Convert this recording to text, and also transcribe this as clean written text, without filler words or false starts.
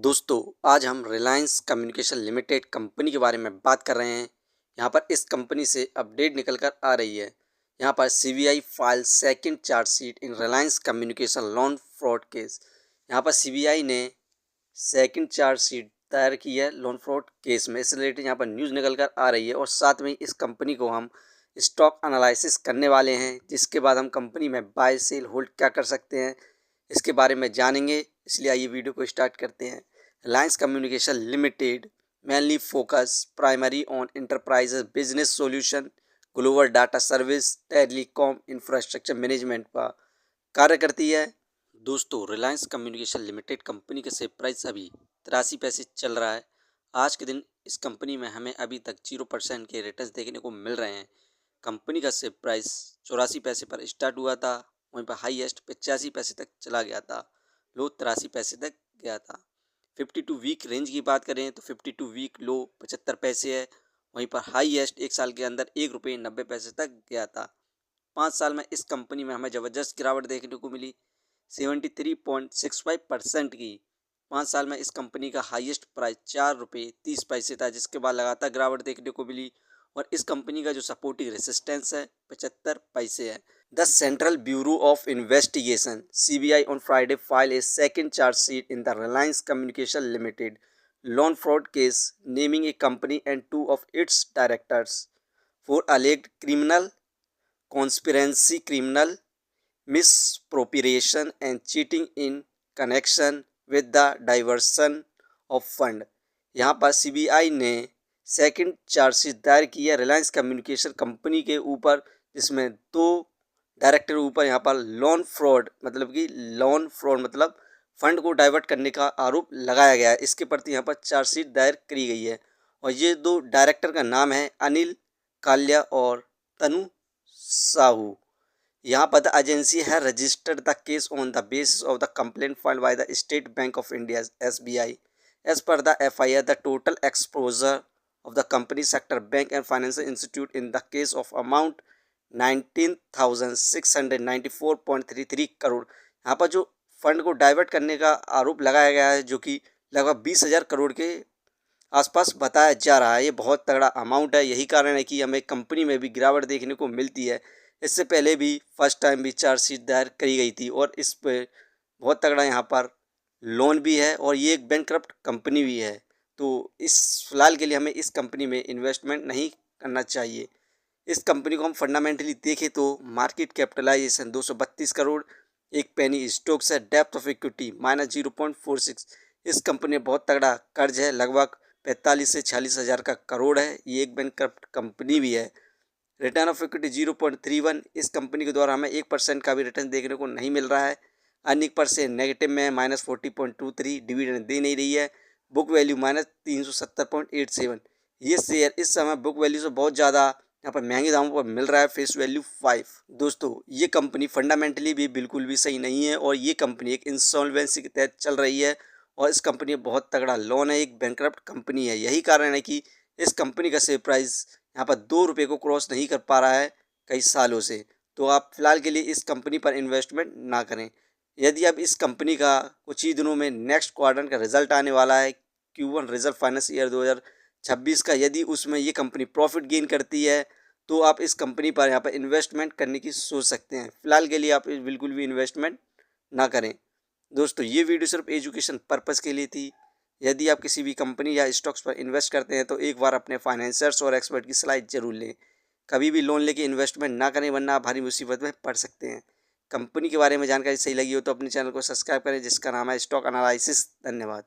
दोस्तों, आज हम रिलायंस कम्युनिकेशन लिमिटेड कंपनी के बारे में बात कर रहे हैं। यहाँ पर इस कंपनी से अपडेट निकल कर आ रही है। यहाँ पर CBI file second chargesheet in Reliance Communication loan fraud case. यहाँ पर सीबीआई ने सेकंड चार्जशीट दायर की है लोन फ्रॉड केस में। इस रिलेटेड यहाँ पर न्यूज़ निकल कर आ रही है और साथ में इस कंपनी को हम स्टॉक एनालिसिस करने वाले हैं, जिसके बाद हम कंपनी में बाय सेल होल्ड क्या कर सकते हैं इसके बारे में जानेंगे। इसलिए आइए वीडियो को स्टार्ट करते हैं। Reliance communication limited mainly focus primary on enterprises business solution, global data service, telecom infrastructure management पर कार्य करती है। दोस्तों, रिलायंस कम्युनिकेशन लिमिटेड कंपनी का शेयर प्राइस अभी 83 पैसे चल रहा है। आज के दिन इस कंपनी में हमें अभी तक 0% के रिटर्न्स देखने को मिल रहे हैं। कंपनी का शेयर प्राइस 84 पैसे पर स्टार्ट हुआ था, वहीं पर हाईएस्ट 85 पैसे तक चला गया था, लो 83 पैसे तक गया था। 52 वीक रेंज की बात करें तो 52 वीक लो 75 पैसे है, वहीं पर हाईएस्ट एक साल के अंदर ₹1.90 तक गया था। 5 साल में इस कंपनी में हमें ज़बरदस्त गिरावट देखने को मिली 73.65% की। 5 साल में इस कंपनी का हाईएस्ट प्राइस ₹4.30 था, जिसके बाद लगातार गिरावट देखने को मिली और इस कंपनी का जो सपोर्टिंग रेसिस्टेंस है 75 पैसे है। The central bureau of investigation (CBI) on Friday filed a second charge sheet in the Reliance Communication Limited loan fraud case, naming a company and two of its directors for alleged criminal conspiracy, criminal misappropriation and cheating in connection with the diversion of fund। यहाँ पर CBI ने second chargesheet दायर की है Reliance communication company के ऊपर, जिसमें 2 director ऊपर यहाँ पर लोन फ्रॉड मतलब फंड को डाइवर्ट करने का आरोप लगाया गया है। इसके प्रति यहाँ पर चार्जशीट दायर करी गई है और ये 2 डायरेक्टर का नाम है अनिल काल्या और तनु साहू। यहाँ पर द एजेंसी है registered the case on the basis of the complaint filed by the State Bank of India (SBI). As per the FIR, the total exposure of the company sector bank and financial institute in the case of amount 19,694.33 crore. यहाँ पर जो fund को divert करने का आरोप लगाया गया है, जो कि लगभग 20,000 करोड़ के आसपास बताया जा रहा है। ये बहुत तगड़ा अमाउंट है। यही कारण है कि हमें कंपनी में भी गिरावट देखने को मिलती है। इससे पहले भी फर्स्ट टाइम भी चार्जशीट दायर करी गई थी और इस पर बहुत तगड़ा यहाँ पर लोन भी है और ये एक बैंकक्रप्ट कंपनी भी है। तो इस फिलहाल के लिए हमें इस कंपनी में इन्वेस्टमेंट नहीं करना चाहिए। इस कंपनी को हम फंडामेंटली देखें तो मार्केट कैपिटलाइजेशन 232 करोड़, एक पेनी स्टॉक्स है, डेप्थ ऑफ इक्विटी -0.46। इस कंपनी में बहुत तगड़ा कर्ज है, लगभग 45 से 46 हज़ार का करोड़ है। ये एक बैंकक्रप्ट कंपनी भी है। Return of equity 0.31। इस कंपनी के द्वारा हमें 1% का भी रिटर्न देखने को नहीं मिल रहा है। अर्निंग पर शेयर नेगेटिव में -40.23, डिविडेंड दे नहीं रही है। Book value -370.87। ये शेयर इस समय बुक वैल्यू से बहुत ज़्यादा यहाँ पर महंगे दामों पर मिल रहा है, फेस वैल्यू 5। दोस्तों, ये कंपनी फंडामेंटली भी बिल्कुल भी सही नहीं है और ये कंपनी एक इंसॉल्वेंसी के तहत चल रही है और इस कंपनी में बहुत तगड़ा लोन है, एक बैंकक्रप्ट कंपनी है। यही कारण है कि इस कंपनी का शेयर प्राइस यहाँ पर ₹2 को क्रॉस नहीं कर पा रहा है कई सालों से। तो आप फिलहाल के लिए इस कंपनी पर इन्वेस्टमेंट ना करें। यदि अब इस कंपनी का कुछ ही दिनों में नेक्स्ट क्वार्टर का रिजल्ट आने वाला है, Q1 रिजल्ट फाइनेंस ईयर 2026 का, यदि उसमें ये कंपनी प्रॉफिट गेन करती है तो आप इस कंपनी पर यहाँ पर इन्वेस्टमेंट करने की सोच सकते हैं। फिलहाल के लिए आप बिल्कुल भी इन्वेस्टमेंट ना करें। दोस्तों, ये वीडियो सिर्फ एजुकेशन पर्पज़ के लिए थी। यदि आप किसी भी कंपनी या स्टॉक्स पर इन्वेस्ट करते हैं तो एक बार अपने फाइनेंसर्स और एक्सपर्ट की सलाह जरूर लें। कभी भी लोन लेके इन्वेस्टमेंट ना करें, वरना आप भारी मुसीबत में पड़ सकते हैं। कंपनी के बारे में जानकारी सही लगी हो तो अपने चैनल को सब्सक्राइब करें, जिसका नाम है स्टॉक एनालिसिस। धन्यवाद।